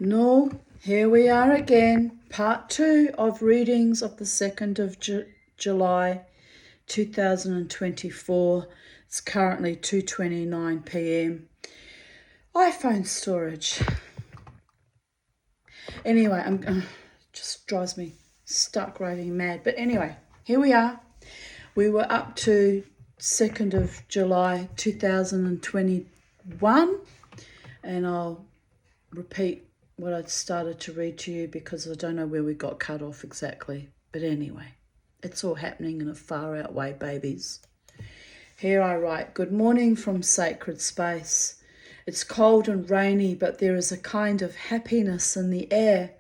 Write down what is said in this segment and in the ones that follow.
No, here we are again, part 2 of readings of the 2nd of July 2024. It's currently 2:29 p.m. iPhone storage. Anyway, just drives me stuck raving mad. But anyway, here we are. We were up to 2nd of July 2021, and I'll repeat what I'd started to read to you because I don't know where we got cut off exactly. But anyway, it's all happening in a far out way, babies. Here I write, good morning from sacred space. It's cold and rainy, but there is a kind of happiness in the air,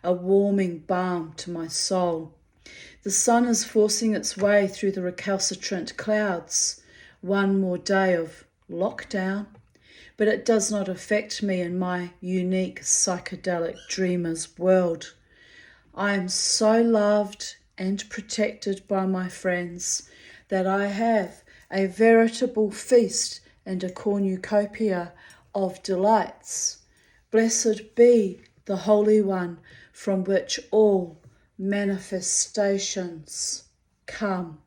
a warming balm to my soul. The sun is forcing its way through the recalcitrant clouds. One more day of lockdown. But it does not affect me in my unique psychedelic dreamer's world. I am so loved and protected by my friends that I have a veritable feast and a cornucopia of delights. Blessed be the Holy One from which all manifestations come.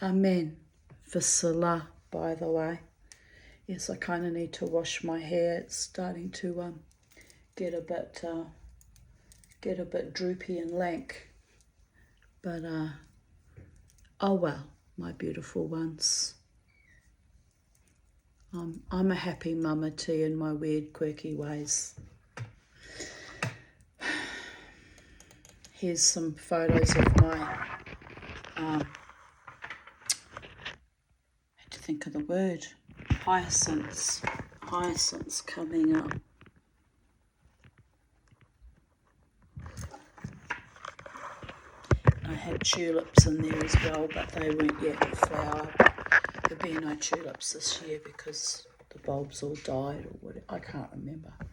Amen. For Salah, by the way. Yes, I kind of need to wash my hair. It's starting to get a bit droopy and lank. But oh well, my beautiful ones. I'm a happy mama too in my weird, quirky ways. Here's some photos of my. I had to think of the word. Hyacinths coming up. I had tulips in there as well, but they weren't yet in flower. There'll be no tulips this year because the bulbs all died or what. I can't remember. I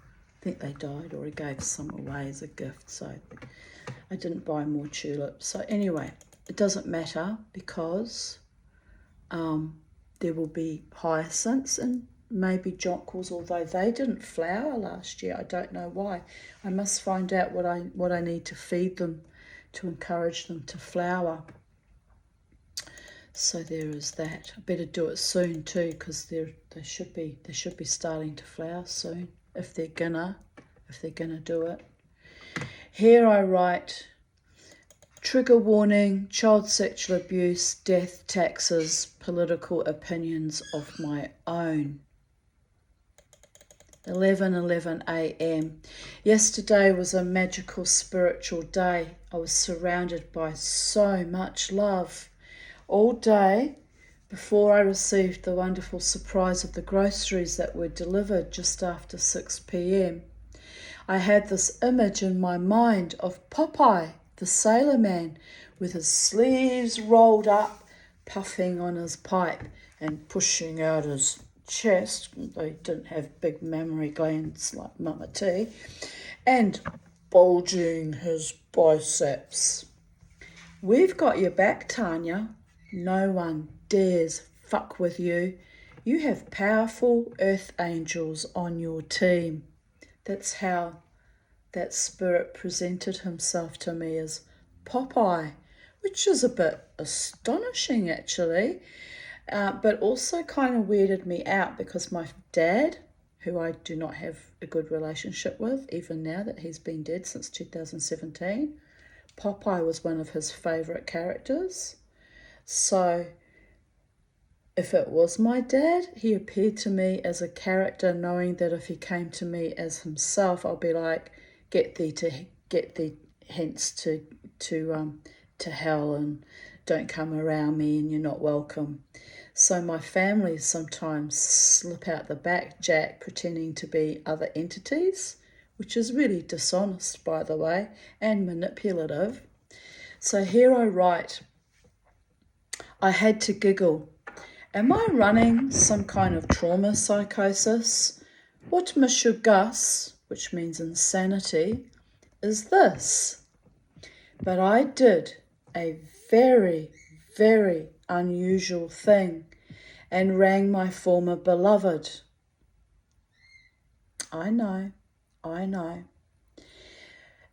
think they died or I gave some away as a gift, so I didn't buy more tulips. So anyway, it doesn't matter because there will be hyacinths and maybe jonquils, although they didn't flower last year. I don't know why. I must find out what I need to feed them to encourage them to flower. So there is that. I better do it soon too because they should be starting to flower soon if they're gonna do it. Here I write, trigger warning, child sexual abuse, death, taxes, political opinions of my own. 11:11 a.m. Yesterday was a magical spiritual day. I was surrounded by so much love all day before I received the wonderful surprise of the groceries that were delivered just after 6 p.m. I had this image in my mind of Popeye, the sailor man, with his sleeves rolled up, puffing on his pipe and pushing out his chest. They didn't have big mammary glands like Mama T, and bulging his biceps. We've got your back, Tanya. No one dares fuck with you. You have powerful earth angels on your team. That's how that spirit presented himself to me, as Popeye, which is a bit astonishing actually, but also kind of weirded me out because my dad, who I do not have a good relationship with, even now that he's been dead since 2017, Popeye was one of his favourite characters. So if it was my dad, he appeared to me as a character, knowing that if he came to me as himself, I'll be like, get thee hence to hell, and don't come around me, and you're not welcome. So my family sometimes slip out the back, Jack, pretending to be other entities, which is really dishonest, by the way, and manipulative. So here I write, I had to giggle. Am I running some kind of trauma psychosis? What Monsieur Gus, which means insanity, is this? But I did a very, very unusual thing and rang my former beloved. I know, I know.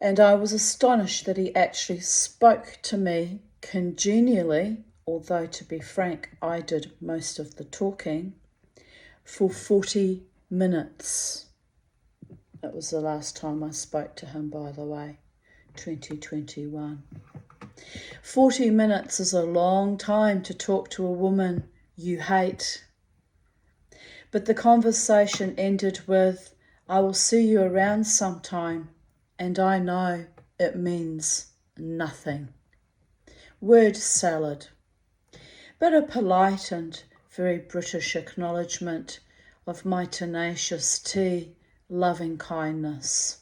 And I was astonished that he actually spoke to me congenially, although to be frank, I did most of the talking, for 40 minutes. That was the last time I spoke to him, by the way, 2021. 40 minutes is a long time to talk to a woman you hate. But the conversation ended with, I will see you around sometime, and I know it means nothing. Word salad. But a polite and very British acknowledgement of my tenacious tea, loving kindness.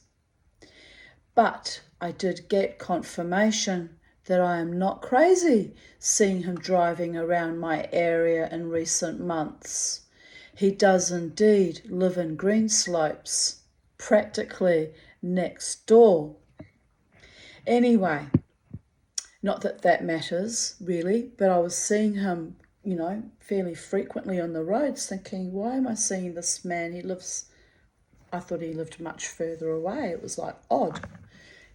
But I did get confirmation that I am not crazy seeing him driving around my area in recent months. He does indeed live in Greenslopes, practically next door. Anyway, not that that matters really, but I was seeing him, fairly frequently on the roads thinking, why am I seeing this man? I thought he lived much further away. It was like odd.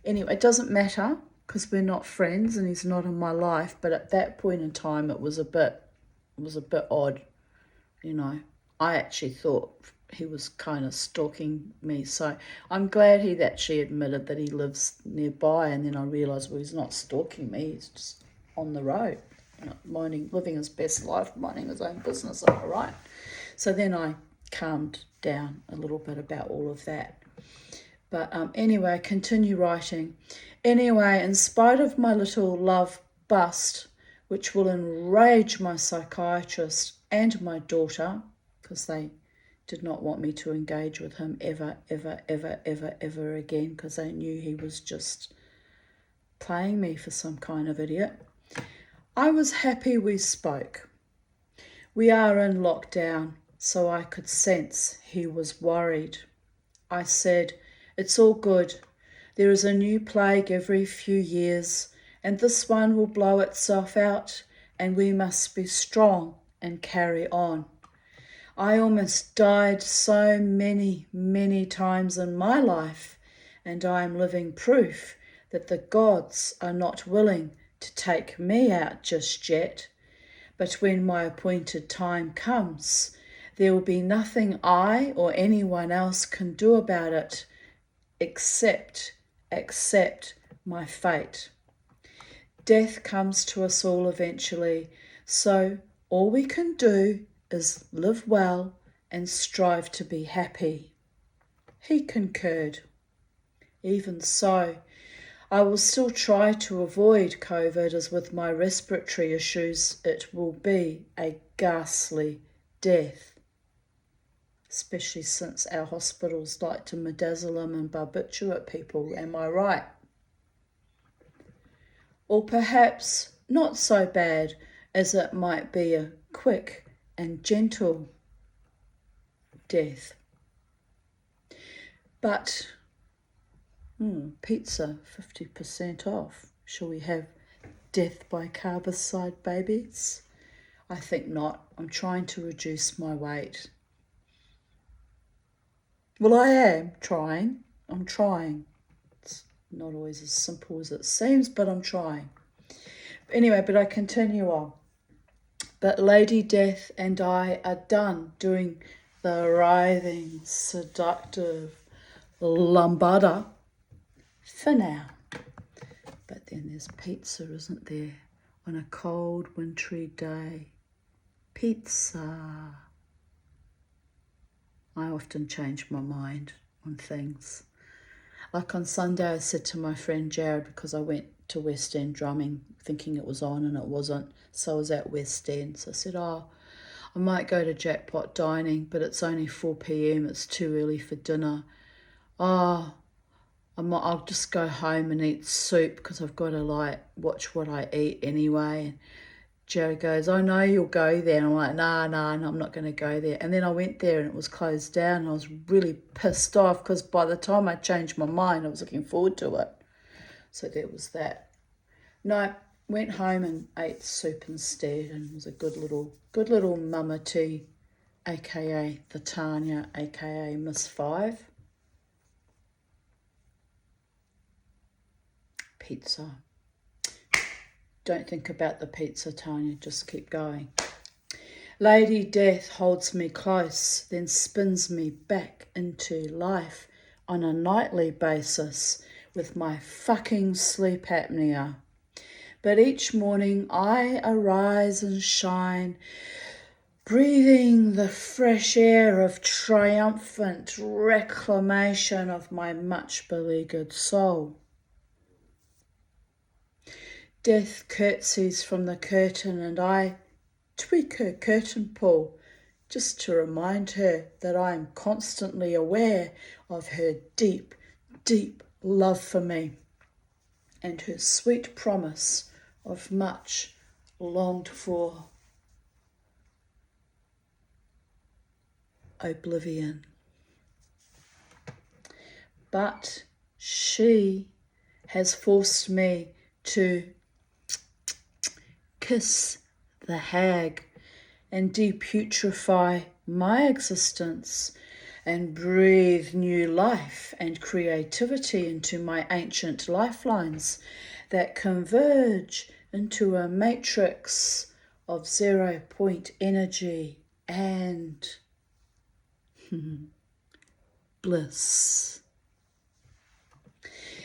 Anyway, it doesn't matter because we're not friends and he's not in my life, but at that point in time it was a bit odd, I actually thought he was kind of stalking me. So I'm glad he'd actually admitted that he lives nearby, and then I realised, well, he's not stalking me, he's just on the road, living his best life, minding his own business, all right? So then I calmed down a little bit about all of that. But anyway, I continue writing. Anyway, in spite of my little love bust, which will enrage my psychiatrist and my daughter, because they did not want me to engage with him ever again, because they knew he was just playing me for some kind of idiot. I was happy we spoke. We are in lockdown, so I could sense he was worried. I said, it's all good. There is a new plague every few years, and this one will blow itself out, and we must be strong and carry on. I almost died so many times in my life, and I am living proof that the gods are not willing to take me out just yet. But when my appointed time comes, there will be nothing I or anyone else can do about it except accept my fate. Death comes to us all eventually, so all we can do is live well and strive to be happy. He concurred. Even so, I will still try to avoid COVID, as with my respiratory issues, it will be a ghastly death, especially since our hospitals like to midazolam and barbiturate people, am I right? Or perhaps not so bad, as it might be a quick and gentle death. But pizza 50% off. Shall we have death by carbicide, babies? I think not. I'm trying to reduce my weight. Well, I am trying. I'm trying. It's not always as simple as it seems, but I'm trying. Anyway, but I continue on. But Lady Death and I are done doing the writhing, seductive lambada for now. But then there's pizza, isn't there? On a cold, wintry day. Pizza. I often change my mind on things. Like on Sunday, I said to my friend Jared, because I went to West End drumming thinking it was on and it wasn't. So I was at West End. So I said, I might go to Jackpot Dining, but it's only 4 p.m. It's too early for dinner. I'll just go home and eat soup because I've got to watch what I eat anyway. And Jared goes, I know you'll go there. And I'm like, nah, I'm not going to go there. And then I went there and it was closed down. And I was really pissed off because by the time I changed my mind, I was looking forward to it. So there was that. No, went home and ate soup instead, and it was a good little mama tea, aka the Tanya, aka Miss Five. Pizza. Don't think about the pizza, Tanya, just keep going. Lady Death holds me close, then spins me back into life on a nightly basis with my fucking sleep apnea. But each morning I arise and shine, breathing the fresh air of triumphant reclamation of my much beleaguered soul. Death curtsies from the curtain and I tweak her curtain pull just to remind her that I am constantly aware of her deep, deep love for me and her sweet promise of much longed for oblivion. But she has forced me to kiss the hag and deputrefy my existence and breathe new life and creativity into my ancient lifelines that converge into a matrix of 0-point energy and bliss.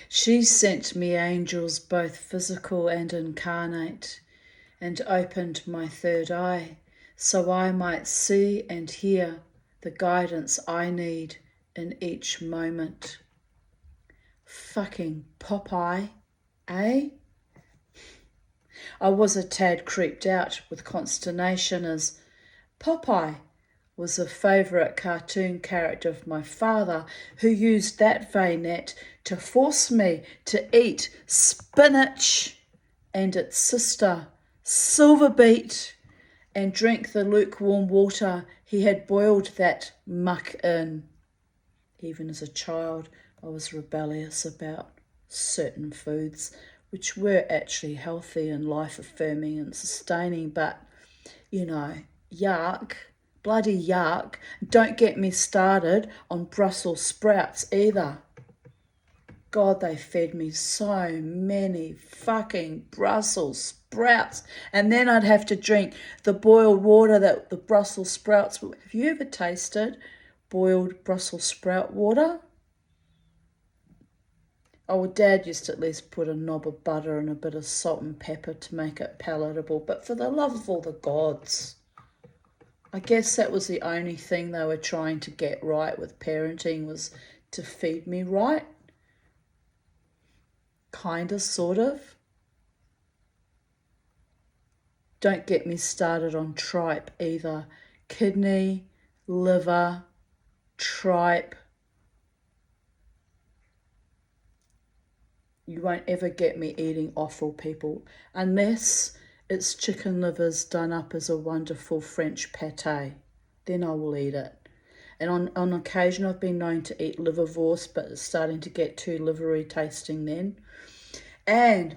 She sent me angels both physical and incarnate and opened my third eye so I might see and hear the guidance I need in each moment. Fucking Popeye, eh? I was a tad creeped out with consternation as Popeye was a favourite cartoon character of my father, who used that Vnet to force me to eat spinach and its sister, silver beet, and drink the lukewarm water he had boiled that muck in. Even as a child, I was rebellious about certain foods, which were actually healthy and life-affirming and sustaining, but, yuck. Bloody yuck. Don't get me started on Brussels sprouts either. God, they fed me so many fucking Brussels sprouts. And then I'd have to drink the boiled water that the Brussels sprouts. Have you ever tasted boiled Brussels sprout water? Oh, well, Dad used to at least put a knob of butter and a bit of salt and pepper to make it palatable. But for the love of all the gods, I guess that was the only thing they were trying to get right with parenting, was to feed me right. Kinda, sort of. Don't get me started on tripe either. Kidney, liver, tripe. You won't ever get me eating offal, people, unless it's chicken livers done up as a wonderful French pate. Then I will eat it. And on occasion I've been known to eat liverwurst, but it's starting to get too livery tasting then. And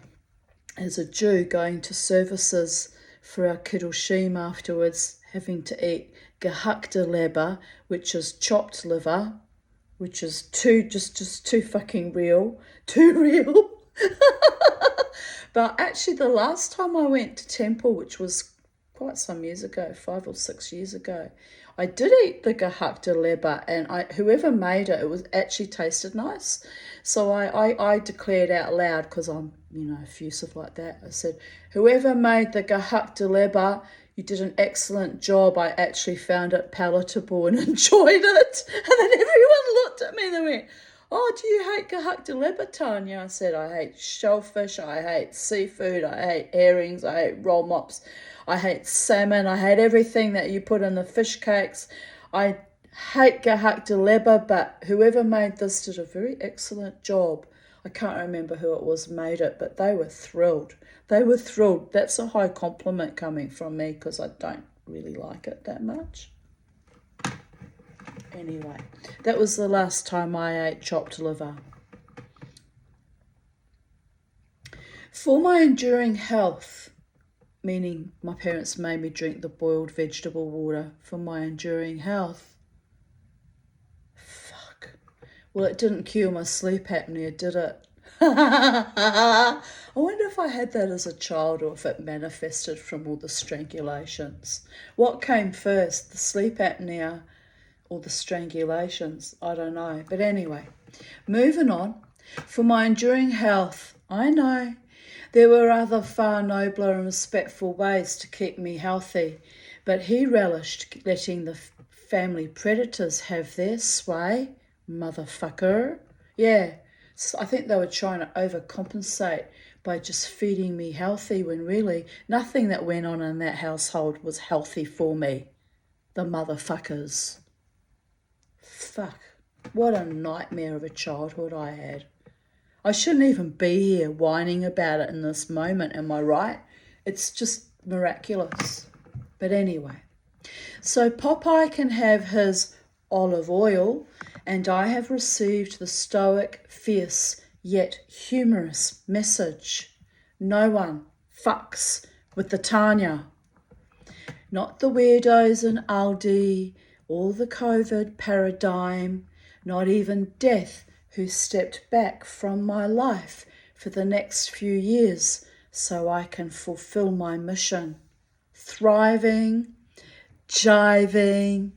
as a Jew, going to services for our kiddushim afterwards, having to eat gehackte Leber, which is chopped liver, which is too fucking real, too real. But actually the last time I went to temple, which was quite some years ago, 5 or 6 years ago, I did eat the gehackte Leber, and whoever made it, it was actually tasted nice. So I declared out loud, because I'm, effusive like that. I said, whoever made the gehackte Leber, you did an excellent job. I actually found it palatable and enjoyed it. And then everyone looked at me and they went, oh, do you hate gehackte Leber, Tanya? I said, I hate shellfish, I hate seafood, I hate herrings, I hate roll mops, I hate salmon, I hate everything that you put in the fish cakes. I hate gehackte Leber, but whoever made this did a very excellent job. I can't remember who it was made it, but they were thrilled. They were thrilled. That's a high compliment coming from me, because I don't really like it that much. Anyway, that was the last time I ate chopped liver. For my enduring health, meaning my parents made me drink the boiled vegetable water for my enduring health. Fuck. Well, it didn't cure my sleep apnea, did it? I wonder if I had that as a child or if it manifested from all the strangulations. What came first, the sleep apnea or the strangulations? I don't know. But anyway, moving on. For my enduring health, I know there were other far nobler and respectful ways to keep me healthy, but he relished letting the family predators have their sway, motherfucker. Yeah, so I think they were trying to overcompensate by just feeding me healthy when really nothing that went on in that household was healthy for me. The motherfuckers. Fuck. What a nightmare of a childhood I had. I shouldn't even be here whining about it in this moment, am I right? It's just miraculous. But anyway, so Popeye can have his olive oil, and I have received the stoic, fierce, yet humorous message. No one fucks with the Tanya. Not the weirdos in Aldi, or the COVID paradigm, not even death, who stepped back from my life for the next few years so I can fulfill my mission. Thriving, jiving,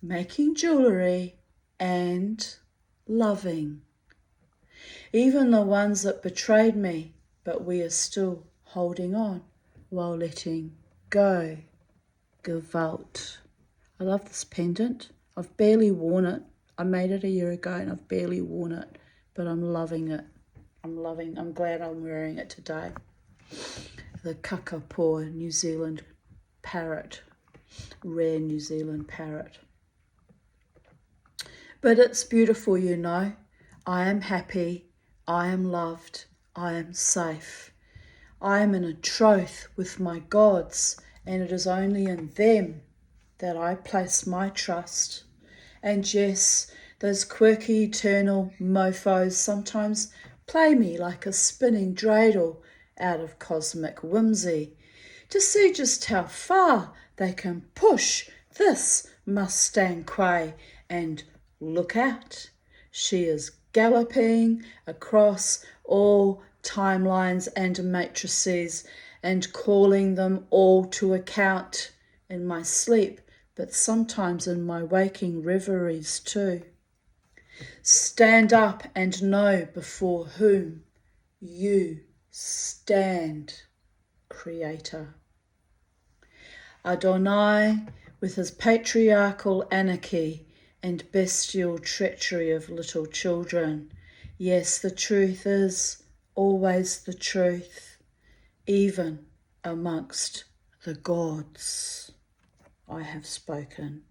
making jewellery, and loving. Even the ones that betrayed me, but we are still holding on while letting go. Gewalt. I love this pendant. I've barely worn it. I made it a year ago and I've barely worn it, but I'm loving it. I'm glad I'm wearing it today. The Kakapo New Zealand parrot, rare New Zealand parrot. But it's beautiful, you know. I am happy, I am loved, I am safe. I am in a troth with my gods, and it is only in them that I place my trust. And yes, those quirky eternal mofos sometimes play me like a spinning dreidel out of cosmic whimsy to see just how far they can push this Mustang Quay. And look out, she is galloping across all timelines and matrices and calling them all to account in my sleep, but sometimes in my waking reveries too. Stand up and know before whom you stand, Creator. Adonai, with his patriarchal anarchy and bestial treachery of little children. Yes, the truth is always the truth, even amongst the gods. I have spoken.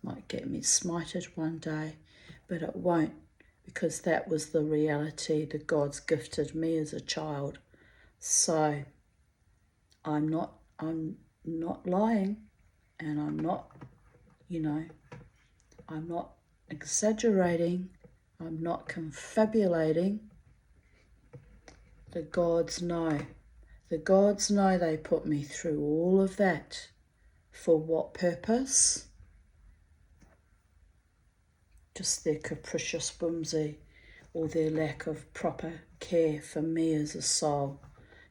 Might get me smited one day, but it won't, because that was the reality the gods gifted me as a child. So I'm not lying, and I'm not exaggerating, I'm not confabulating. The gods know. The gods know they put me through all of that. For what purpose? Just their capricious whimsy or their lack of proper care for me as a soul,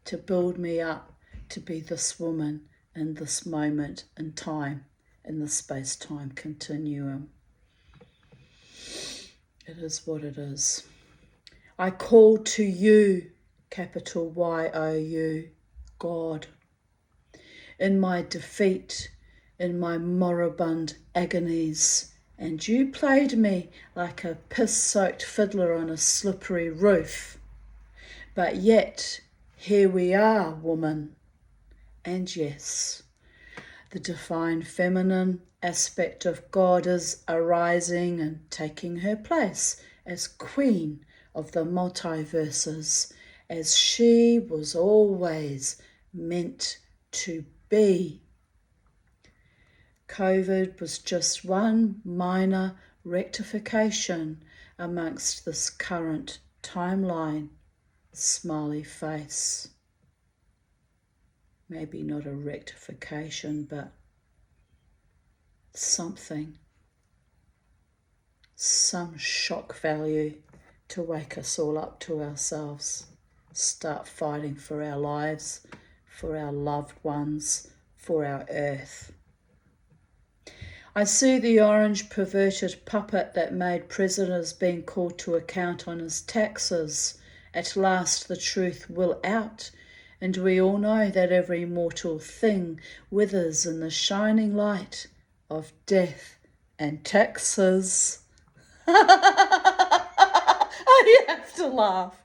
to build me up to be this woman in this moment in time, in the space-time continuum. It is what it is. I call to you, capital Y-O-U, God. In my defeat, in my moribund agonies, and you played me like a piss-soaked fiddler on a slippery roof. But yet, here we are, woman. And yes, the divine feminine aspect of God is arising and taking her place as queen of the multiverses, as she was always meant to be. COVID was just one minor rectification amongst this current timeline. Smiley face. Maybe not a rectification, but something. Some shock value to wake us all up to ourselves. Start fighting for our lives, for our loved ones, for our earth. I see the orange perverted puppet that made prisoners being called to account on his taxes. At last the truth will out, and we all know that every mortal thing withers in the shining light of death and taxes. I have to laugh.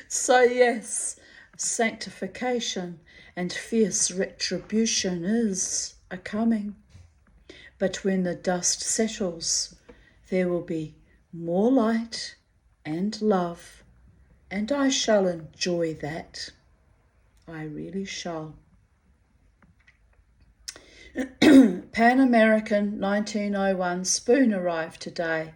So yes, sanctification and fierce retribution is a-coming. But when the dust settles, there will be more light and love, and I shall enjoy that. I really shall. Pan American 1901 spoon arrived today.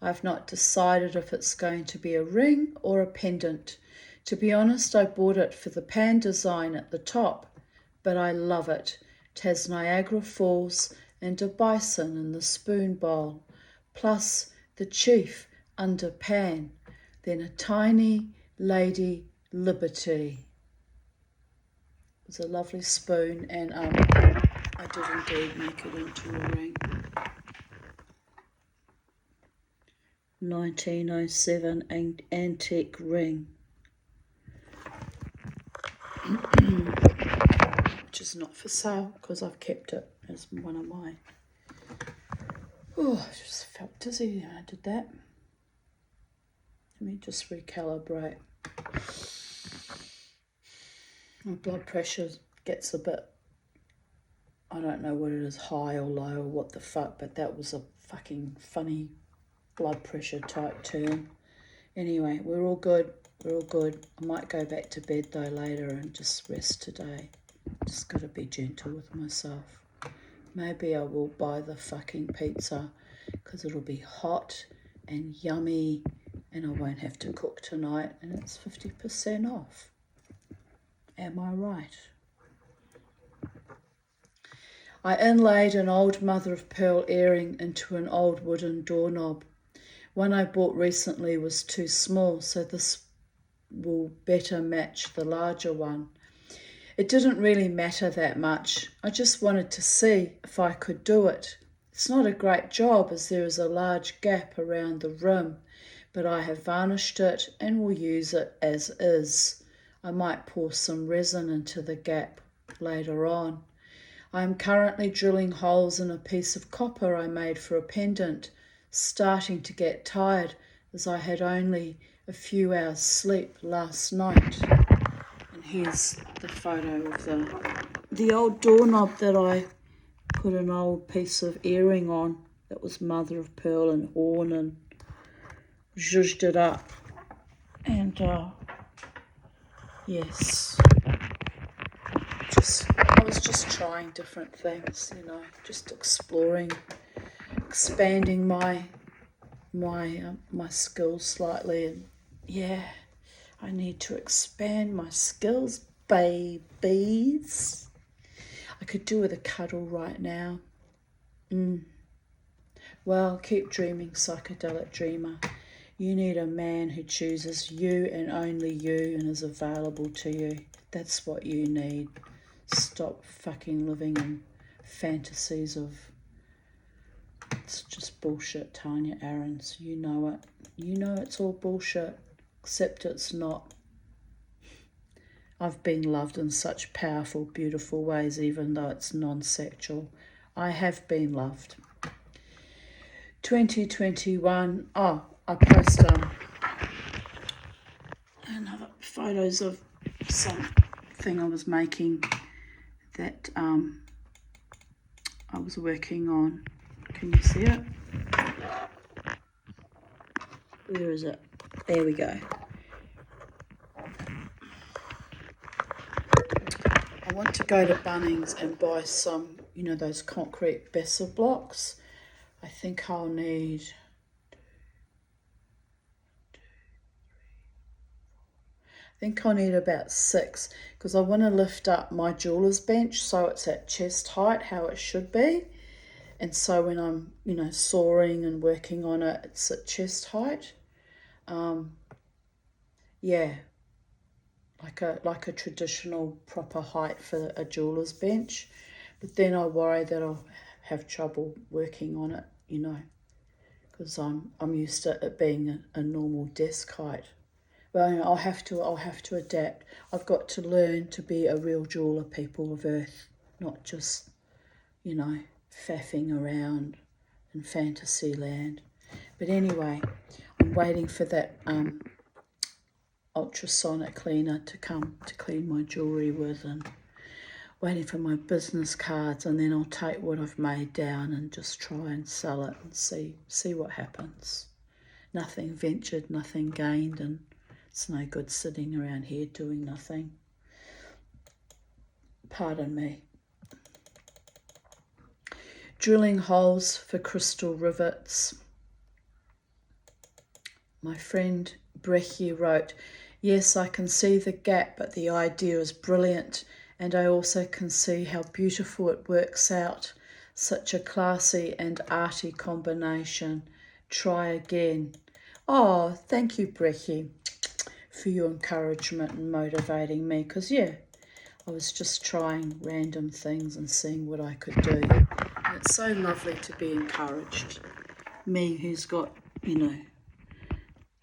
I've not decided if it's going to be a ring or a pendant. To be honest, I bought it for the pan design at the top, but I love it. It has Niagara Falls and a bison in the spoon bowl, plus the chief under pan, then a tiny Lady Liberty. It was a lovely spoon, and I did indeed make it into a ring. 1907 antique ring, which is not for sale because I've kept it as one of my... Oh, I just felt dizzy when I did that. Let me just recalibrate. My blood pressure gets a bit, I don't know what it is, high or low or what the fuck, but that was a fucking funny blood pressure type term. Anyway, we're all good. We're all good. I might go back to bed though later and just rest today. Just got to be gentle with myself. Maybe I will buy the fucking pizza because it'll be hot and yummy and I won't have to cook tonight and it's 50% off. Am I right? I inlaid an old mother of pearl earring into an old wooden doorknob. One I bought recently was too small, so this will better match the larger one. It didn't really matter that much. I just wanted to see if I could do it. It's not a great job as there is a large gap around the rim, but I have varnished it and will use it as is. I might pour some resin into the gap later on. I am currently drilling holes in a piece of copper I made for a pendant, starting to get tired as I had only a few hours sleep last night. And here's the photo of the old doorknob that I put an old piece of earring on that was mother of pearl and horn and zhuzhed it up. And yes, I was just trying different things, just exploring, expanding my skills slightly, and yeah, I need to expand my skills, babies. I could do with a cuddle right now. Well, keep dreaming, psychedelic dreamer. You need a man who chooses you and only you and is available to you. That's what you need. Stop fucking living in fantasies of... It's just bullshit, Tanya Aarons. You know it. You know it's all bullshit, except it's not. I've been loved in such powerful, beautiful ways, even though it's non-sexual. I have been loved. 2021. Oh, I post another photos of something I was making that I was working on. Can you see it? Where is it? There we go. I want to go to Bunnings and buy some, those concrete Besser blocks. I think I'll need... about 6 because I want to lift up my jeweler's bench so it's at chest height, how it should be. And so when I'm, sawing and working on it, it's at chest height. yeah, like a traditional proper height for a jeweler's bench. But then I worry that I'll have trouble working on it, because I'm used to it being a normal desk height. But I'll have to adapt. I've got to learn to be a real jeweler, people of Earth, not just, faffing around in fantasy land. But anyway, I'm waiting for that ultrasonic cleaner to come to clean my jewellery with, and waiting for my business cards, and then I'll take what I've made down and just try and sell it and see what happens. Nothing ventured, nothing gained, and it's no good sitting around here doing nothing. Pardon me. Drilling holes for crystal rivets. My friend Brechi wrote, "Yes, I can see the gap, but the idea is brilliant, and I also can see how beautiful it works out. Such a classy and arty combination. Try again." Oh, thank you, Brechi, for your encouragement and motivating me, because, I was just trying random things and seeing what I could do. And it's so lovely to be encouraged. Me, who's got,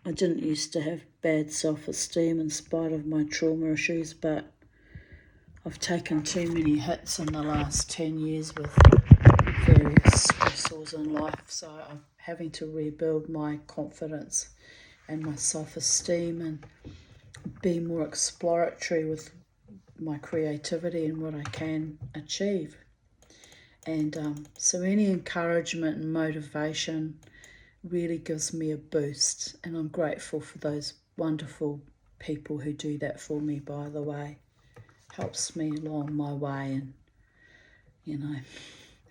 I didn't used to have bad self-esteem in spite of my trauma issues, but I've taken too many hits in the last 10 years with various stressors in life, so I'm having to rebuild my confidence and my self-esteem and be more exploratory with my creativity and what I can achieve. And so any encouragement and motivation really gives me a boost, and I'm grateful for those wonderful people who do that for me, by the way. Helps me along my way, and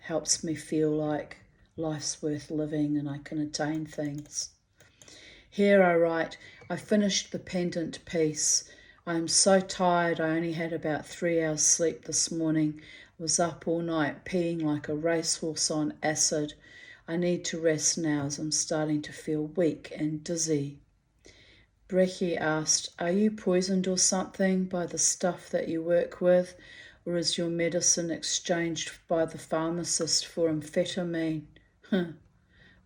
helps me feel like life's worth living and I can attain things. Here I write, "I finished the pendant piece. I am so tired. I only had about 3 hours sleep this morning. Was up all night peeing like a racehorse on acid. I need to rest now as I'm starting to feel weak and dizzy." Brechi asked, "Are you poisoned or something by the stuff that you work with, or is your medicine exchanged by the pharmacist for amphetamine?"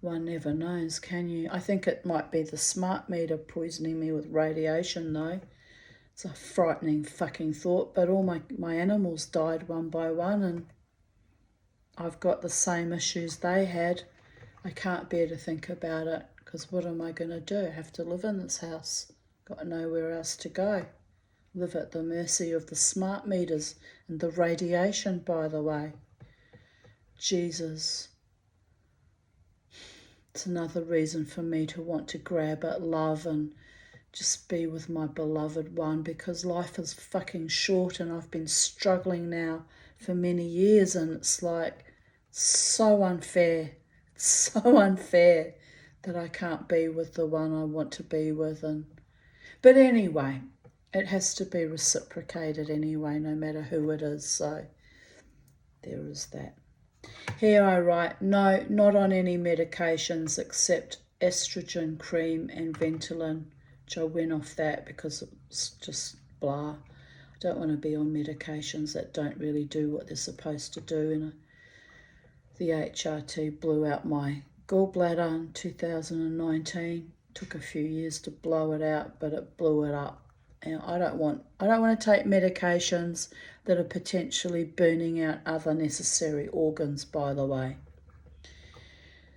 One never knows, can you? I think it might be the smart meter poisoning me with radiation, though. It's a frightening fucking thought, but all my animals died one by one, and I've got the same issues they had. I can't bear to think about it, because what am I going to do? I have to live in this house. Got nowhere else to go. Live at the mercy of the smart meters and the radiation, by the way. Jesus. It's another reason for me to want to grab at love and just be with my beloved one, because life is fucking short and I've been struggling now for many years, and it's like so unfair. It's so unfair that I can't be with the one I want to be with. But anyway, it has to be reciprocated anyway, no matter who it is, so there is that. Here I write, "No, not on any medications except estrogen cream and Ventolin," which I went off that because it's just blah. I don't want to be on medications that don't really do what they're supposed to do. And the HRT blew out my gallbladder in 2019. Took a few years to blow it out, but it blew it up. And I don't want to take medications that are potentially burning out other necessary organs, by the way.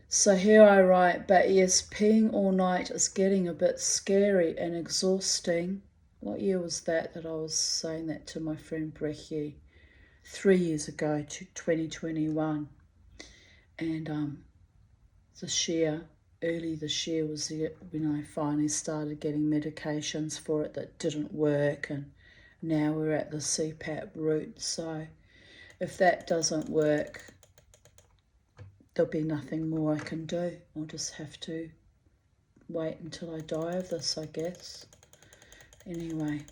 So here I write, "But yes, peeing all night is getting a bit scary and exhausting." What year was that I was saying that to my friend Brechi? 3 years ago, to 2021. And early this year was when I finally started getting medications for it that didn't work, and now we're at the CPAP route. So if that doesn't work, there'll be nothing more I can do. I'll just have to wait until I die of this, I guess. Anyway,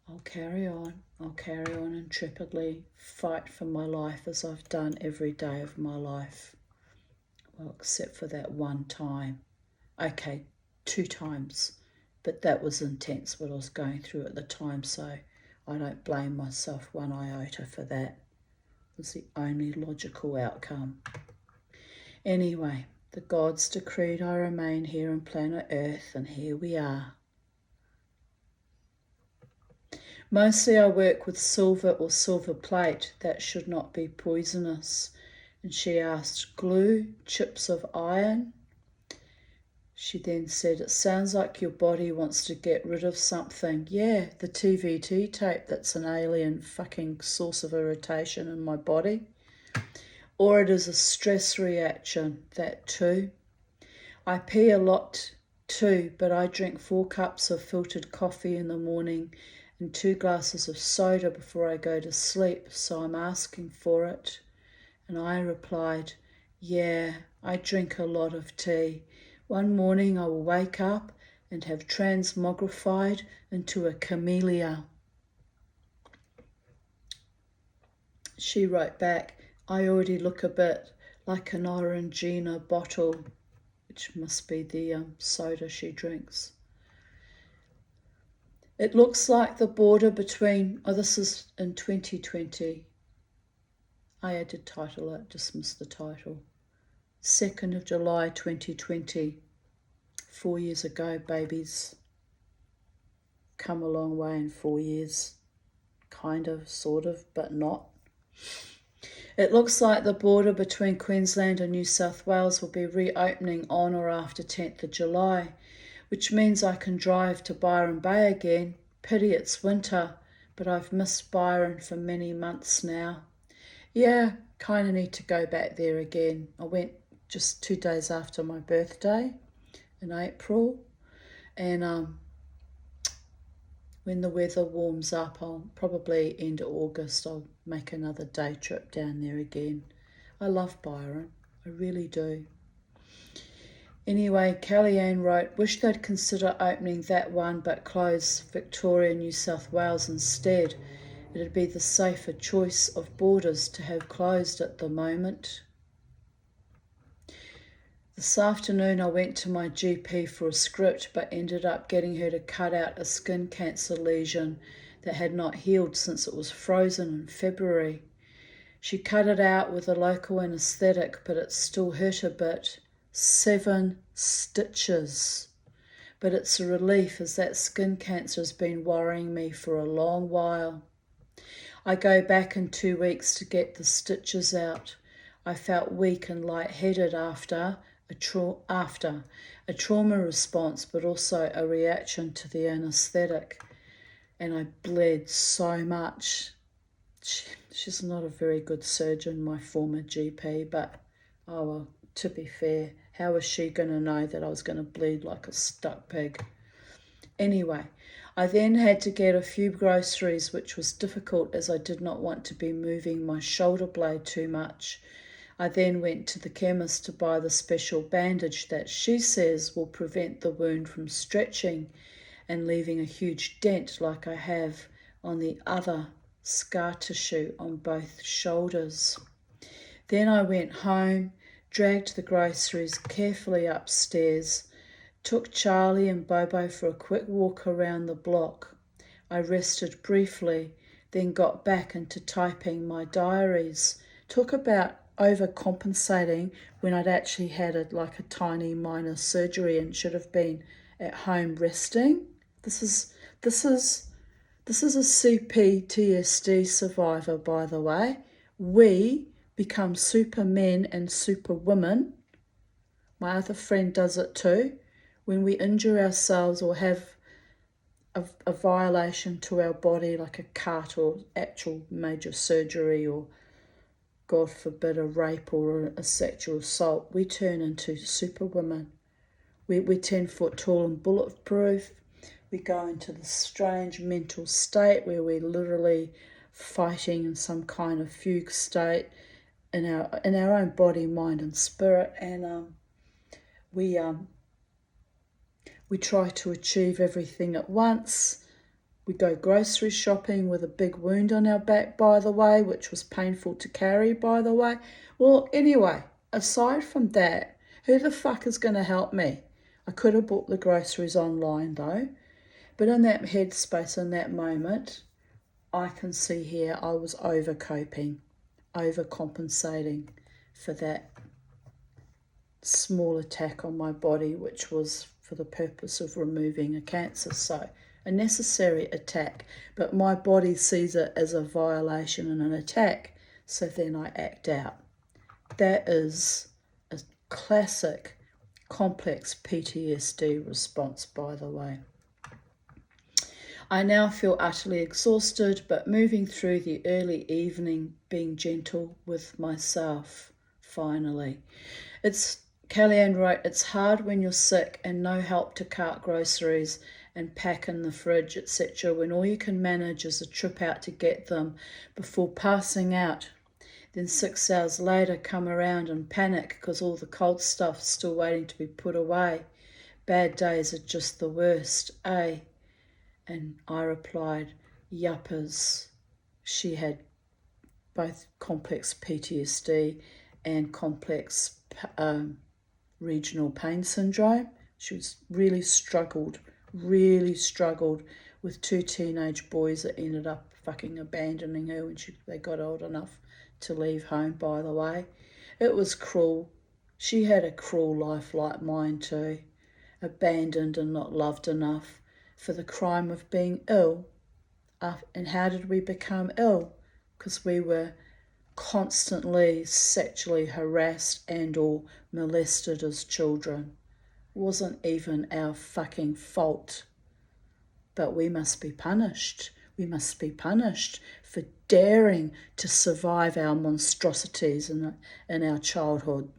I'll carry on intrepidly, fight for my life as I've done every day of my life. Well, except for that one time. Okay, 2 times. But that was intense what I was going through at the time, so I don't blame myself one iota for that. It was the only logical outcome. Anyway, the gods decreed I remain here on planet Earth, and here we are. Mostly I work with silver or silver plate. That should not be poisonous. And she asked, glue, chips of iron? She then said, it sounds like your body wants to get rid of something. Yeah, the TVT tape, that's an alien fucking source of irritation in my body. Or it is a stress reaction, that too. I pee a lot too, but I drink 4 cups of filtered coffee in the morning and 2 glasses of soda before I go to sleep, so I'm asking for it. And I replied, yeah, I drink a lot of tea. One morning I will wake up and have transmogrified into a camellia. She wrote back, I already look a bit like an Orangina bottle, which must be the soda she drinks. It looks like the border between, this is in 2020. I had to title it, just missed the title. 2nd of July 2020. 4 years ago, babies. Come a long way in 4 years. Kind of, sort of, but not. It looks like the border between Queensland and New South Wales will be reopening on or after 10th of July, which means I can drive to Byron Bay again. Pity it's winter, but I've missed Byron for many months now. Yeah, kind of need to go back there again. I went just 2 days after my birthday in April, and when the weather warms up, I'll probably end of August, I'll make another day trip down there again. I love Byron, I really do. Anyway, Kellyanne wrote, wish they'd consider opening that one but close Victoria and New South Wales instead. It'd be the safer choice of borders to have closed at the moment. This afternoon I went to my GP for a script but ended up getting her to cut out a skin cancer lesion that had not healed since it was frozen in February. She cut it out with a local anaesthetic, but it still hurt a bit. 7 stitches. But it's a relief, as that skin cancer has been worrying me for a long while. I go back in 2 weeks to get the stitches out. I felt weak and lightheaded after a trauma response, but also a reaction to the anaesthetic. And I bled so much. She's not a very good surgeon, my former GP, but oh well, to be fair, how was she going to know that I was going to bleed like a stuck pig? Anyway, I then had to get a few groceries, which was difficult as I did not want to be moving my shoulder blade too much. I then went to the chemist to buy the special bandage that she says will prevent the wound from stretching and leaving a huge dent like I have on the other scar tissue on both shoulders. Then I went home, dragged the groceries carefully upstairs, took Charlie and Bobo for a quick walk around the block. I rested briefly, then got back into typing my diaries. Talk about overcompensating when I'd actually had a tiny minor surgery and should have been at home resting. This is a CPTSD survivor, by the way. We become supermen and superwomen. My other friend does it too. When we injure ourselves or have a violation to our body, like a cut or actual major surgery or, God forbid, a rape or a sexual assault, we turn into superwomen. We're 10 foot tall and bulletproof. We go into this strange mental state where we're literally fighting in some kind of fugue state in our own body, mind and spirit, and we try to achieve everything at once. We go grocery shopping with a big wound on our back, by the way, which was painful to carry, by the way. Well, anyway, aside from that, who the fuck is going to help me? I could have bought the groceries online though. But in that headspace, in that moment, I can see here I was overcoping, overcompensating for that small attack on my body, which was for the purpose of removing a cancer. So a necessary attack, but my body sees it as a violation and an attack, so then I act out. That is a classic complex PTSD response, by the way. I now feel utterly exhausted, but moving through the early evening, being gentle with myself, finally. Kellyanne wrote, it's hard when you're sick and no help to cart groceries and pack in the fridge, etc., when all you can manage is a trip out to get them before passing out. Then 6 hours later come around and panic because all the cold stuff's still waiting to be put away. Bad days are just the worst, eh? And I replied, yuppers. She had both complex PTSD and complex regional pain syndrome. She was really struggled with 2 teenage boys that ended up fucking abandoning her when they got old enough to leave home, by the way. It was cruel. She had a cruel life like mine too. Abandoned and not loved enough for the crime of being ill. And how did we become ill? Because we were constantly sexually harassed and or molested as children. It wasn't even our fucking fault. But we must be punished. We must be punished for daring to survive our monstrosities in our childhood.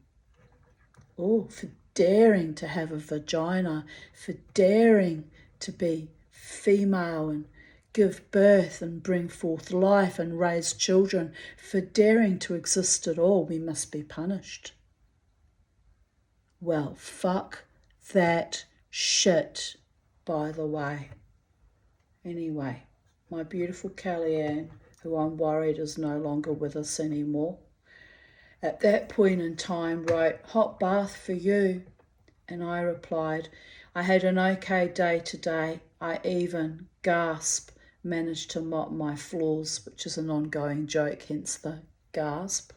Oh, for daring to have a vagina, for daring to be female and give birth and bring forth life and raise children, for daring to exist at all, we must be punished. Well, fuck that shit, by the way. Anyway, my beautiful Kellyanne, who I'm worried is no longer with us anymore, at that point in time wrote, hot bath for you. And I replied, I had an okay day today. I even, gasp, managed to mop my floors, which is an ongoing joke, hence the gasp.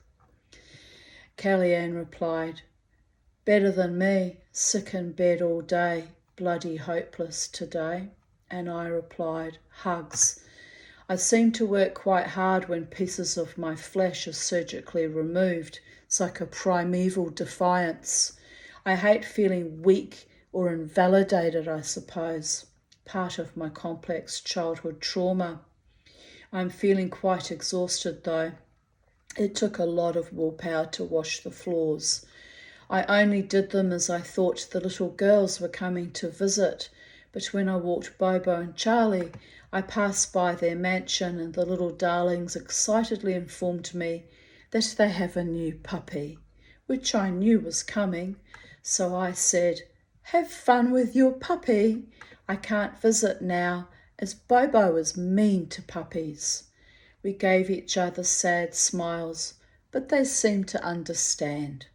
Kellyanne replied, better than me, sick in bed all day, bloody hopeless today. And I replied, hugs. I seem to work quite hard when pieces of my flesh are surgically removed. It's like a primeval defiance. I hate feeling weak or invalidated, I suppose. Part of my complex childhood trauma. I'm feeling quite exhausted though. It took a lot of willpower to wash the floors. I only did them as I thought the little girls were coming to visit. But when I walked Bobo and Charlie, I passed by their mansion and the little darlings excitedly informed me that they have a new puppy, which I knew was coming. So I said, have fun with your puppy. I can't visit now, as Bobo is mean to puppies. We gave each other sad smiles, but they seemed to understand.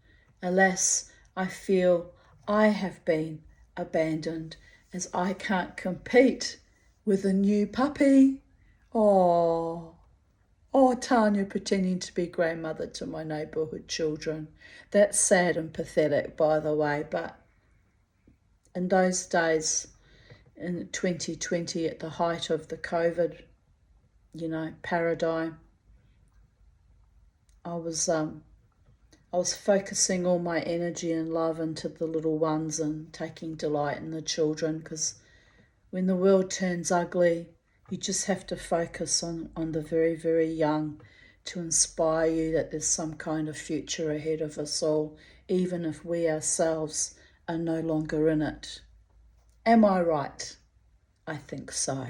Alas, I feel I have been abandoned, as I can't compete with a new puppy. Oh, Tanya pretending to be grandmother to my neighbourhood children. That's sad and pathetic, by the way, but in those days, in 2020, at the height of the COVID, paradigm, I was focusing all my energy and love into the little ones and taking delight in the children, because when the world turns ugly, you just have to focus on the very, very young to inspire you that there's some kind of future ahead of us all, even if we ourselves are no longer in it. Am I right? I think so.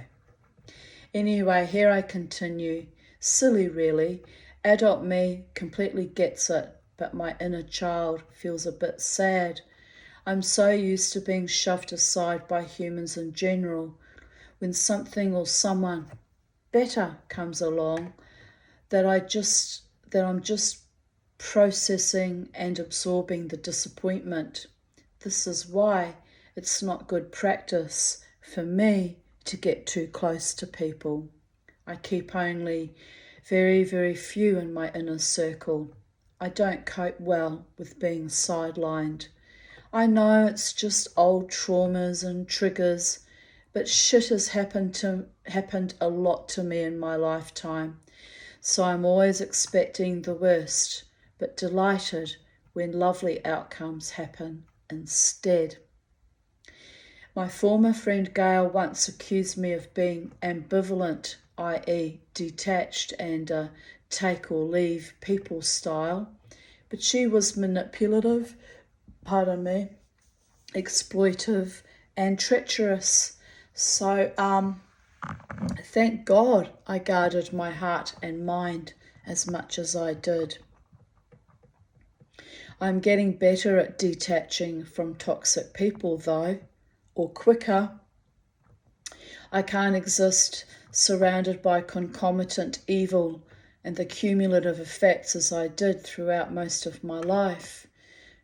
Anyway, here I continue. Silly, really. Adult me completely gets it, but my inner child feels a bit sad. I'm so used to being shoved aside by humans in general. When something or someone better comes along, that I'm just processing and absorbing the disappointment. This is why It's not good practice for me to get too close to people. I keep only very, very few in my inner circle. I don't cope well with being sidelined. I know it's just old traumas and triggers, but shit has happened a lot to me in my lifetime. So I'm always expecting the worst, but delighted when lovely outcomes happen instead. My former friend Gail once accused me of being ambivalent, i.e. detached and take or leave people style, but she was manipulative, exploitive and treacherous. So thank God I guarded my heart and mind as much as I did. I'm getting better at detaching from toxic people though, or quicker. I can't exist surrounded by concomitant evil and the cumulative effects as I did throughout most of my life.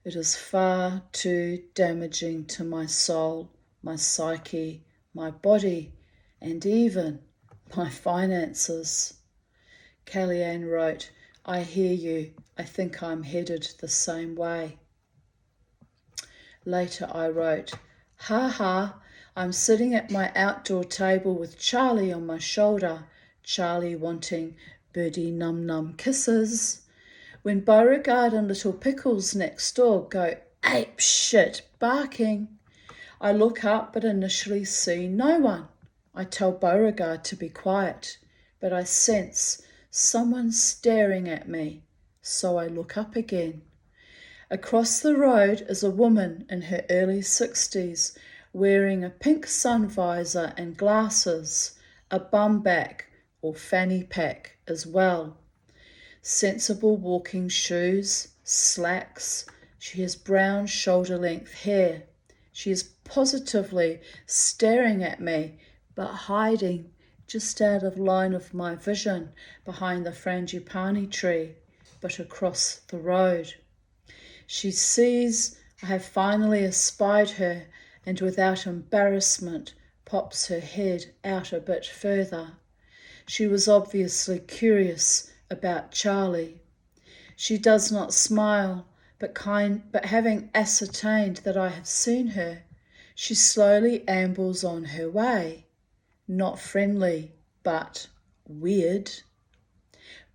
It is far too damaging to my soul, my psyche, my body, and even my finances. Kellyanne wrote, I hear you. I think I'm headed the same way. Later I wrote, ha ha, I'm sitting at my outdoor table with Charlie on my shoulder, Charlie wanting birdie num kisses, when Beauregard and Little Pickles next door go ape shit barking. I look up but initially see no one. I tell Beauregard to be quiet, but I sense someone staring at me, so I look up again. Across the road is a woman in her early 60s wearing a pink sun visor and glasses, a bum back or fanny pack as well. Sensible walking shoes, slacks. She has brown shoulder-length hair. She is positively staring at me, but hiding just out of line of my vision behind the frangipani tree, but across the road. She sees I have finally espied her and without embarrassment pops her head out a bit further. She was obviously curious about Charlie. She does not smile, but having ascertained that I have seen her, she slowly ambles on her way. Not friendly, but weird.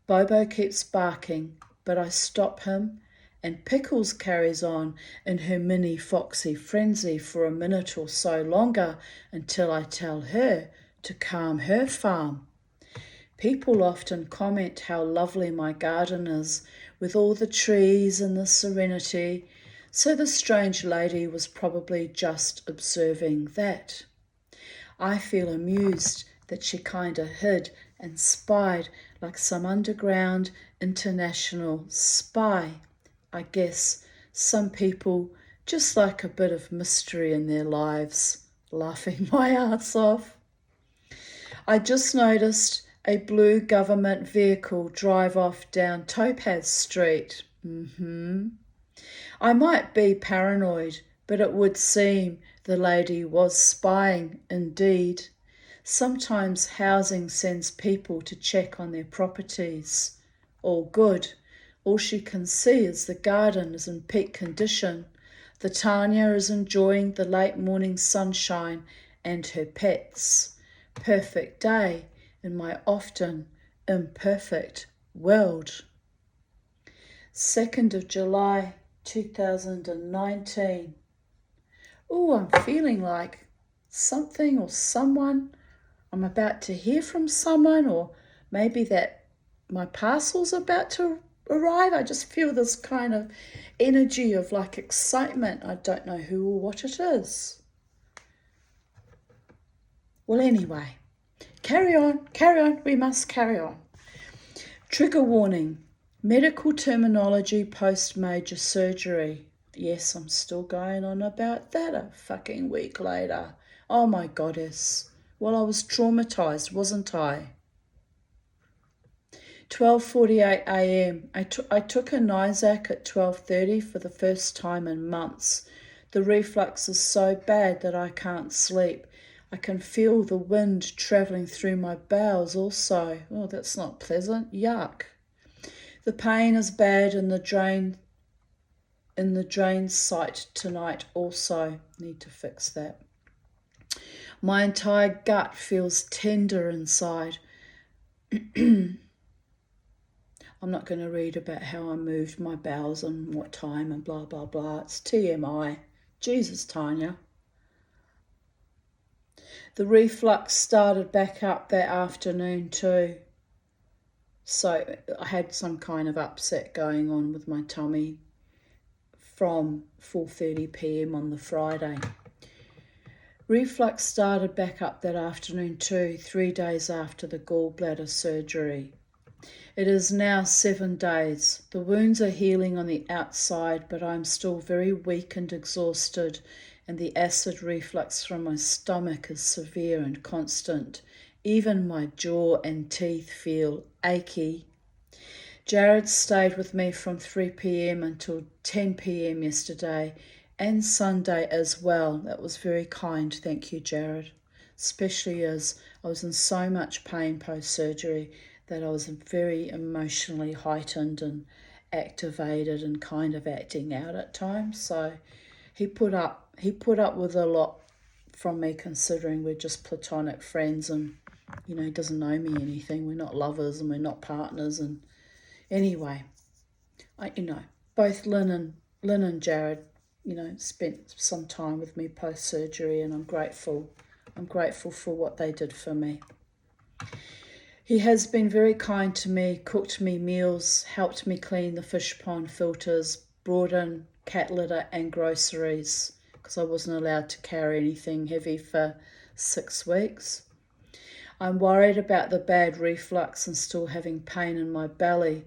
Bobo keeps barking, but I stop him, and Pickles carries on in her mini foxy frenzy for a minute or so longer until I tell her to calm her farm. People often comment how lovely my garden is, with all the trees and the serenity, so the strange lady was probably just observing that. I feel amused that she kinda hid and spied like some underground international spy. I guess some people just like a bit of mystery in their lives, laughing my ass off. I just noticed a blue government vehicle drive off down Topaz Street. I might be paranoid, but it would seem the lady was spying indeed. Sometimes housing sends people to check on their properties. All good. All she can see is the garden is in peak condition. The Tanya is enjoying the late morning sunshine and her pets. Perfect day in my often imperfect world. 2nd of July 2019. Oh, I'm feeling like something or someone. I'm about to hear from someone, or maybe that my parcel's about to arrive. I just feel this kind of energy of like excitement. I don't know who or what it is. Well, anyway, carry on, we must carry on. Trigger warning, medical terminology post-major surgery. Yes, I'm still going on about that a fucking week later. Oh my goddess. Well, I was traumatized, wasn't I? 12:48 a.m. I took a Nyzac at 12:30 for the first time in months. The reflux is so bad that I can't sleep. I can feel the wind travelling through my bowels also. Oh, that's not pleasant. Yuck. The pain is bad in the drain site tonight also. Need to fix that. My entire gut feels tender inside. I'm not going to read about how I moved my bowels and what time and blah, blah, blah. It's TMI. Jesus, Tanya. The reflux started back up that afternoon too. So I had some kind of upset going on with my tummy from 4:30 p.m. on the Friday. Reflux started back up that afternoon too, 3 days after the gallbladder surgery. It is now 7 days. The wounds are healing on the outside, but I'm still very weak and exhausted, and the acid reflux from my stomach is severe and constant. Even my jaw and teeth feel achy. Jared stayed with me from 3 p.m. until 10 p.m. yesterday and Sunday as well. That was very kind, thank you, Jared. Especially as I was in so much pain post-surgery that I was very emotionally heightened and activated and kind of acting out at times. So he put up with a lot from me, considering we're just platonic friends, and he doesn't know me anything. We're not lovers and we're not partners. And anyway, both Lynn and Jared, spent some time with me post-surgery, and I'm grateful for what they did for me. He has been very kind to me, cooked me meals, helped me clean the fish pond filters, brought in cat litter and groceries, because I wasn't allowed to carry anything heavy for 6 weeks. I'm worried about the bad reflux and still having pain in my belly.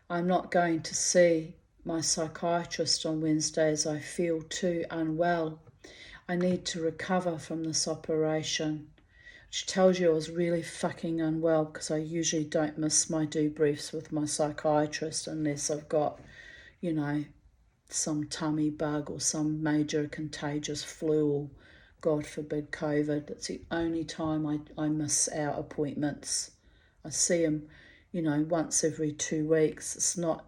I'm not going to see my psychiatrist on Wednesdays. I feel too unwell. I need to recover from this operation, which tells you I was really fucking unwell, because I usually don't miss my debriefs with my psychiatrist unless I've got, some tummy bug or some major contagious flu or, God forbid, COVID. That's the only time I miss our appointments. I see him, once every 2 weeks. It's not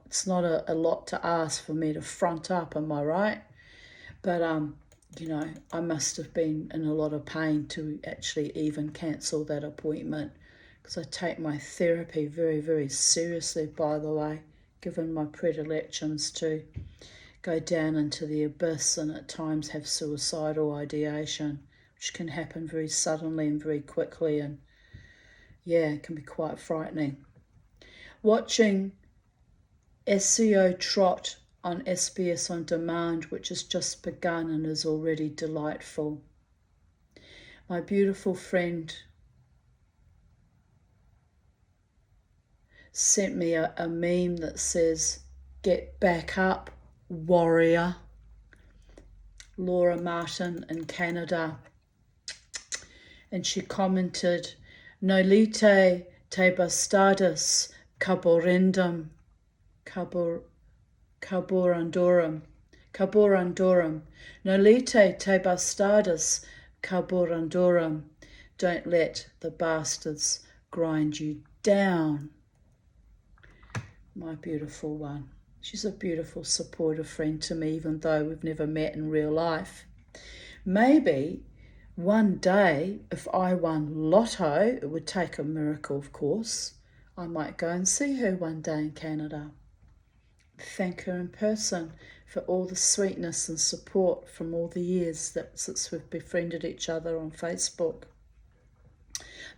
a lot to ask for me to front up, am I right? But I must have been in a lot of pain to actually even cancel that appointment, because I take my therapy very, very seriously, by the way, given my predilections to go down into the abyss and at times have suicidal ideation, which can happen very suddenly and very quickly, and it can be quite frightening. Watching SEO Trot on SBS On Demand, which has just begun and is already delightful. My beautiful friend sent me a meme that says, "Get back up, warrior." Laura Martin in Canada. And she commented, "Nolite te bastardos caborendum, caborandorum. Nolite te bastardos caborandorum. Don't let the bastards grind you down." My beautiful one. She's a beautiful, supportive friend to me, even though we've never met in real life. Maybe one day, if I won lotto, it would take a miracle, of course, I might go and see her one day in Canada. Thank her in person for all the sweetness and support from all the years since we've befriended each other on Facebook.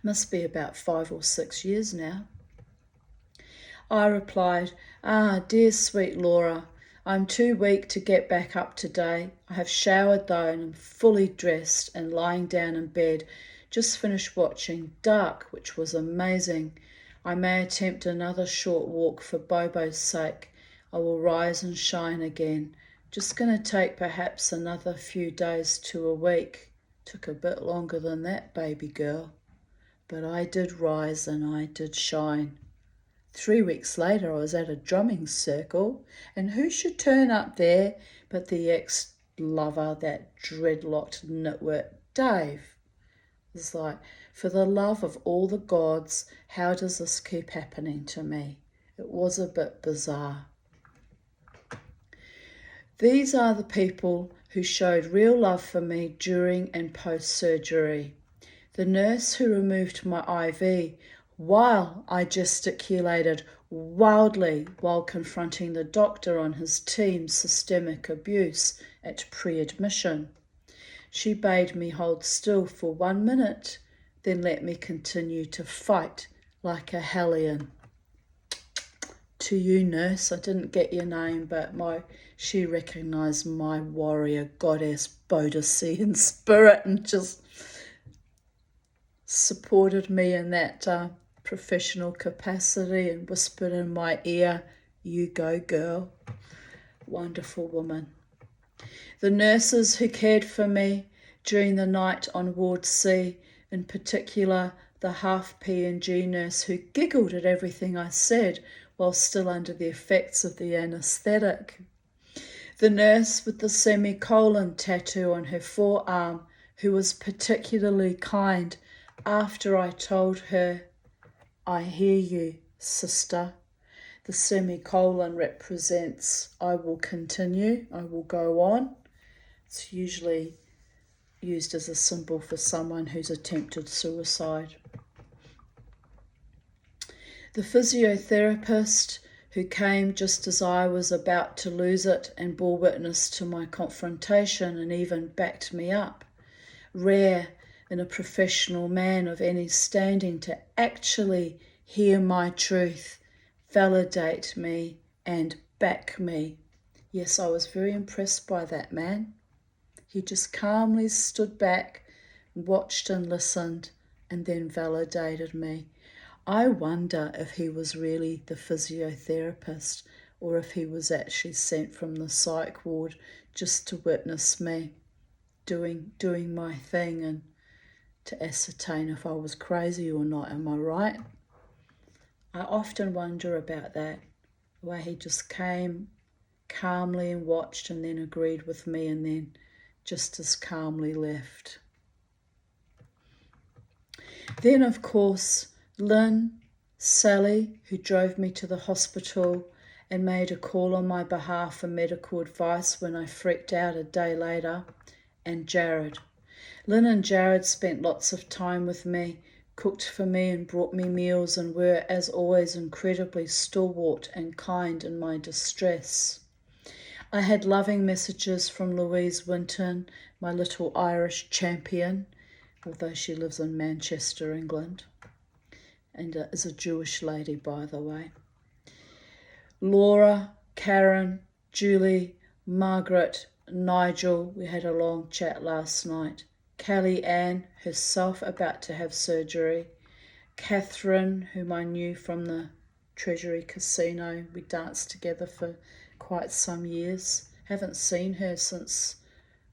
Must be about 5 or 6 years now. I replied, "Dear sweet Laura, I'm too weak to get back up today. I have showered though and am fully dressed and lying down in bed. Just finished watching Dark, which was amazing. I may attempt another short walk for Bobo's sake. I will rise and shine again. Just going to take perhaps another few days to a week." Took a bit longer than that, baby girl. But I did rise and I did shine. 3 weeks later, I was at a drumming circle, and who should turn up there but the lover, that dreadlocked nitwit, Dave. It's like, for the love of all the gods, how does this keep happening to me? It was a bit bizarre. These are the people who showed real love for me during and post-surgery. The nurse who removed my IV while I gesticulated wildly while confronting the doctor on his team's systemic abuse at pre-admission. She bade me hold still for 1 minute, then let me continue to fight like a hellion. To you, nurse, I didn't get your name, but she recognised my warrior goddess Bodhisattva spirit and just supported me in that professional capacity and whispered in my ear, "You go, girl." Wonderful woman. The nurses who cared for me during the night on Ward C, in particular the half P&G nurse who giggled at everything I said while still under the effects of the anaesthetic. The nurse with the semicolon tattoo on her forearm who was particularly kind after I told her, "I hear you, sister." The semicolon represents I will continue, I will go on. It's usually used as a symbol for someone who's attempted suicide. The physiotherapist who came just as I was about to lose it and bore witness to my confrontation and even backed me up. Rare in a professional man of any standing to actually hear my truth, validate me and back me. Yes, I was very impressed by that man. He just calmly stood back, watched and listened, and then validated me. I wonder if he was really the physiotherapist or if he was actually sent from the psych ward just to witness me doing my thing and to ascertain if I was crazy or not. Am I right? I often wonder about that, the way he just came calmly and watched and then agreed with me and then just as calmly left. Then, of course, Lynn, Sally, who drove me to the hospital and made a call on my behalf for medical advice when I freaked out a day later, and Jared. Lynn and Jared spent lots of time with me, cooked for me and brought me meals and were, as always, incredibly stalwart and kind in my distress. I had loving messages from Louise Winton, my little Irish champion, although she lives in Manchester, England, and is a Jewish lady, by the way. Laura, Karen, Julie, Margaret, Nigel, we had a long chat last night. Kelly Ann, herself about to have surgery. Catherine, whom I knew from the Treasury Casino. We danced together for quite some years. Haven't seen her since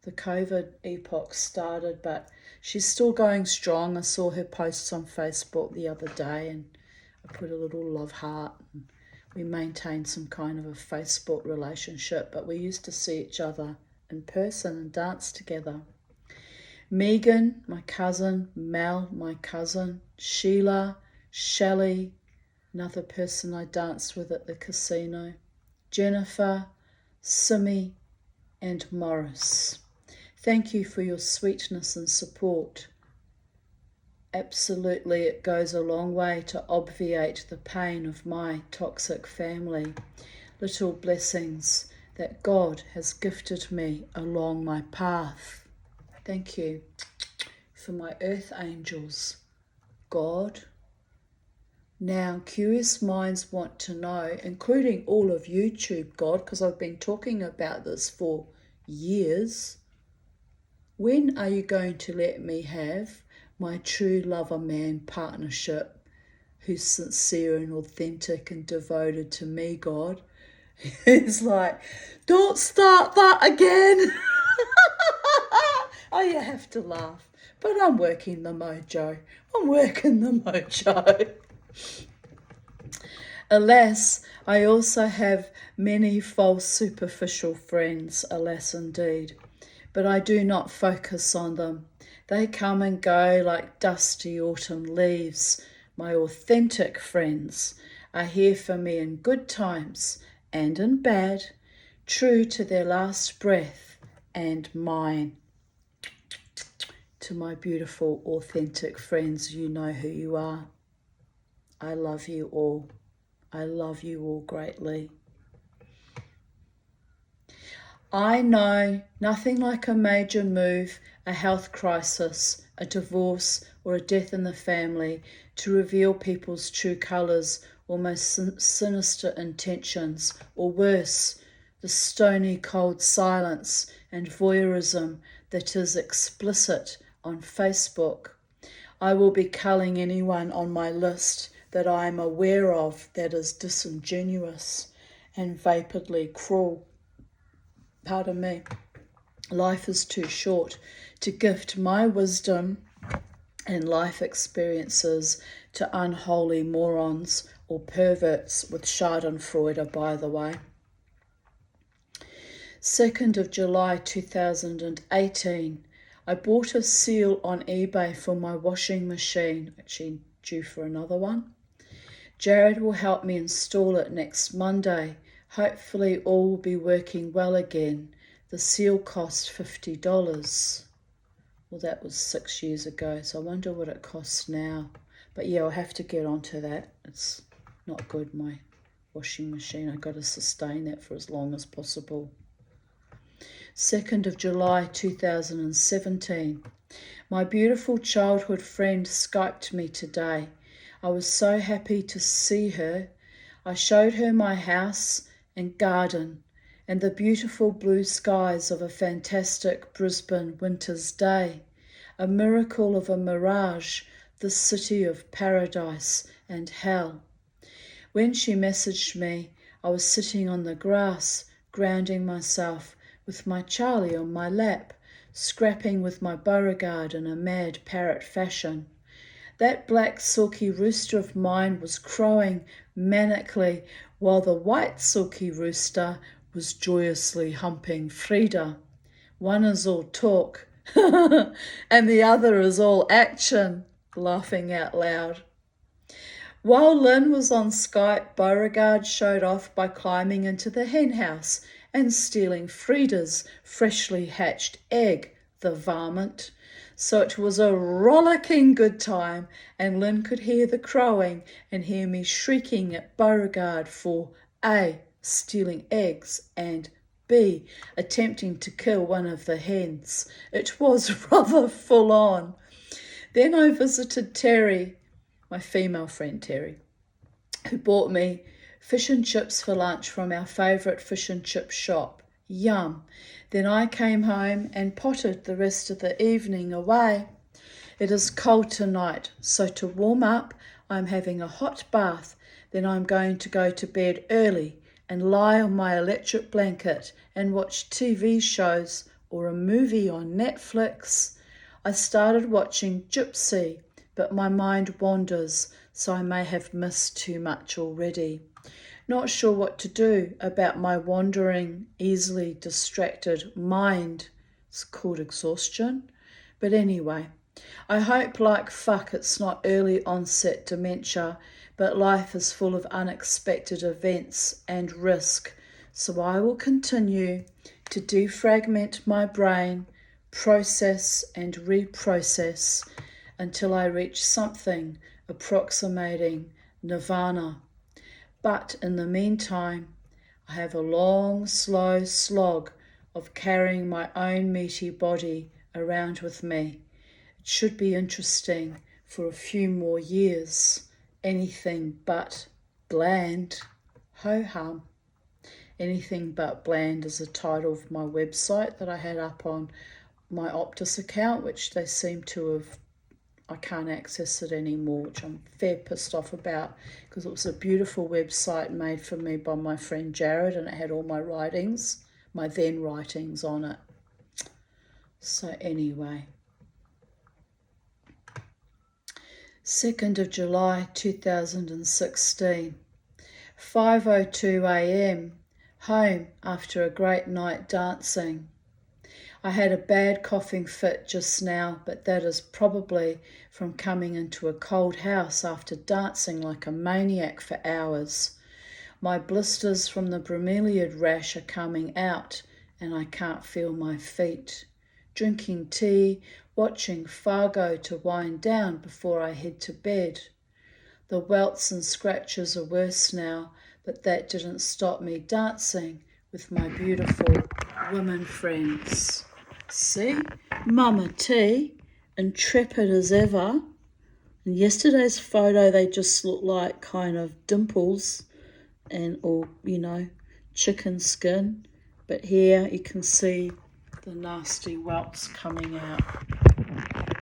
the COVID epoch started, but she's still going strong. I saw her posts on Facebook the other day and I put a little love heart. And we maintained some kind of a Facebook relationship, but we used to see each other in person and dance together. Megan, my cousin. Mel, my cousin. Sheila, Shelley, another person I danced with at the casino. Jennifer, Simi, and Morris. Thank you for your sweetness and support. Absolutely, it goes a long way to obviate the pain of my toxic family. Little blessings that God has gifted me along my path. Thank you for my earth angels, God. Now, curious minds want to know, including all of YouTube, God, because I've been talking about this for years. When are you going to let me have my true lover man partnership who's sincere and authentic and devoted to me, God? It's like, don't start that again. Oh, you have to laugh. But I'm working the mojo. Alas, I also have many false superficial friends, alas indeed. but I do not focus on them. They come and go like dusty autumn leaves. My authentic friends are here for me in good times and in bad, true to their last breath and mine. To my beautiful, authentic friends, you know who you are. I love you all. I love you all greatly. I know nothing like a major move, a health crisis, a divorce, or a death in the family to reveal people's true colours, almost sinister intentions, or worse, the stony cold silence and voyeurism that is explicit on Facebook. I will be culling anyone on my list that I am aware of that is disingenuous and vapidly cruel. Pardon me. Life is too short to gift my wisdom and life experiences to unholy morons or perverts with schadenfreude, by the way. 2nd of July 2018. I bought a seal on eBay for my washing machine, actually due for another one. Jared will help me install it next Monday. Hopefully all will be working well again. The seal cost $50. Well, that was 6 years ago, so I wonder what it costs now. But yeah, I'll have to get onto that. It's not good, my washing machine. I've got to sustain that for as long as possible. 2nd of July 2017. My beautiful childhood friend Skyped me today. I was so happy to see her. I showed her my house and garden and the beautiful blue skies of a fantastic Brisbane winter's day, a miracle of a mirage, the city of paradise and hell. When she messaged me, I was sitting on the grass, grounding myself with my Charlie on my lap, scrapping with my Beauregard in a mad parrot fashion. That black silky rooster of mine was crowing manically while the white silky rooster was joyously humping Frida. One is all talk and the other is all action, laughing out loud. While Lynn was on Skype, Beauregard showed off by climbing into the hen house and stealing Frida's freshly hatched egg, the varmint. So it was a rollicking good time, and Lynn could hear the crowing and hear me shrieking at Beauregard for A, stealing eggs, and B, attempting to kill one of the hens. It was rather full on. Then I visited Terry, my female friend Terry, who bought me fish and chips for lunch from our favourite fish and chip shop. Yum. Then I came home and potted the rest of the evening away. It is cold tonight, so to warm up, I'm having a hot bath. Then I'm going to go to bed early and lie on my electric blanket and watch TV shows or a movie on Netflix. I started watching Gypsy, but my mind wanders, so I may have missed too much already. Not sure what to do about my wandering, easily distracted mind. It's called exhaustion. But anyway, I hope like fuck it's not early onset dementia, but life is full of unexpected events and risk. So I will continue to defragment my brain, process and reprocess until I reach something approximating nirvana. But in the meantime, I have a long, slow slog of carrying my own meaty body around with me. It should be interesting for a few more years. Anything but bland. Ho-hum. Anything but bland is the title of my website that I had up on my Optus account, which they seem to have, I can't access it anymore, which I'm fair pissed off about because it was a beautiful website made for me by my friend Jared, and it had all my writings, my then writings on it. So anyway, 2nd of July 2016, 5:02 a.m, home after a great night dancing. I had a bad coughing fit just now, but that is probably from coming into a cold house after dancing like a maniac for hours. My blisters from the bromeliad rash are coming out and I can't feel my feet. Drinking tea, watching Fargo to wind down before I head to bed. The welts and scratches are worse now, but that didn't stop me dancing with my beautiful women friends. See? Mama T, intrepid as ever. In yesterday's photo, they just look like kind of dimples or chicken skin. But here you can see the nasty welts coming out.